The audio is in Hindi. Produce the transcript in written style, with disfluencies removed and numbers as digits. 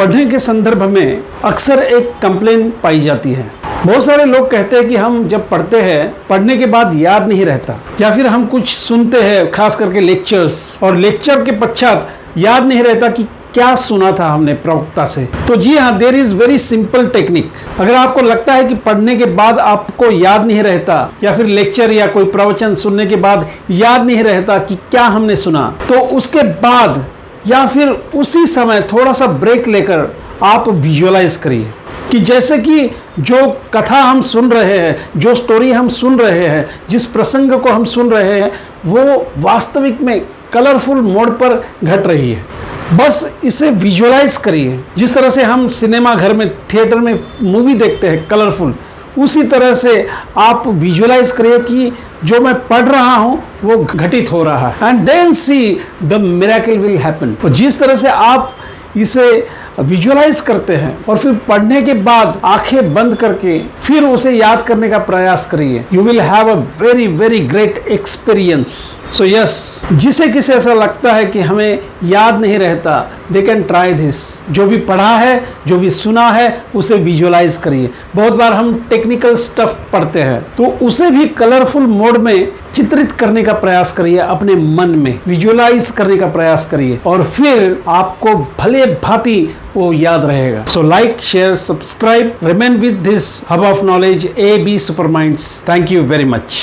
पढ़ने के संदर्भ में अक्सर एक कंप्लेन पाई जाती है। बहुत सारे लोग कहते हैं कि हम जब पढ़ते हैं, पढ़ने के बाद याद नहीं रहता, या फिर हम कुछ सुनते हैं, खास करके लेक्चर्स, और लेक्चर के पश्चात याद नहीं रहता कि क्या सुना था हमने प्रवक्ता से। तो जी हाँ, there is very simple technique. अगर आपको लगता है कि पढ़ने के बाद आपको याद नहीं रहता, या फिर लेक्चर या कोई प्रवचन सुनने के बाद याद नहीं रहता कि क्या हमने सुना, तो उसके बाद या फिर उसी समय थोड़ा सा ब्रेक लेकर आप विजुअलाइज करिए कि जैसे कि जो कथा हम सुन रहे हैं, जो स्टोरी हम सुन रहे हैं, जिस प्रसंग को हम सुन रहे हैं, वो वास्तविक में कलरफुल मोड पर घट रही है। बस इसे विजुअलाइज करिए। जिस तरह से हम सिनेमा घर में, थिएटर में मूवी देखते हैं कलरफुल, उसी तरह से आप विजुअलाइज करिए कि जो मैं पढ़ रहा हूं वो घटित हो रहा है, and then see the miracle will happen. तो जिस तरह से आप इसे विजुअलाइज करते हैं और फिर पढ़ने के बाद आंखें बंद करके फिर उसे याद करने का प्रयास करिए, you will have a very very great experience. So yes, जिसे किसे ऐसा लगता है कि हमें याद नहीं रहता, दे कैन ट्राई दिस। जो भी पढ़ा है, जो भी सुना है, उसे विजुअलाइज करिए। बहुत बार हम टेक्निकल स्टफ पढ़ते हैं, तो उसे भी कलरफुल मोड में चित्रित करने का प्रयास करिए, अपने मन में विजुअलाइज करने का प्रयास करिए, और फिर आपको भले भांति वो याद रहेगा। So like, share, subscribe, remain with this hub of knowledge, AB Superminds। Thank you very much.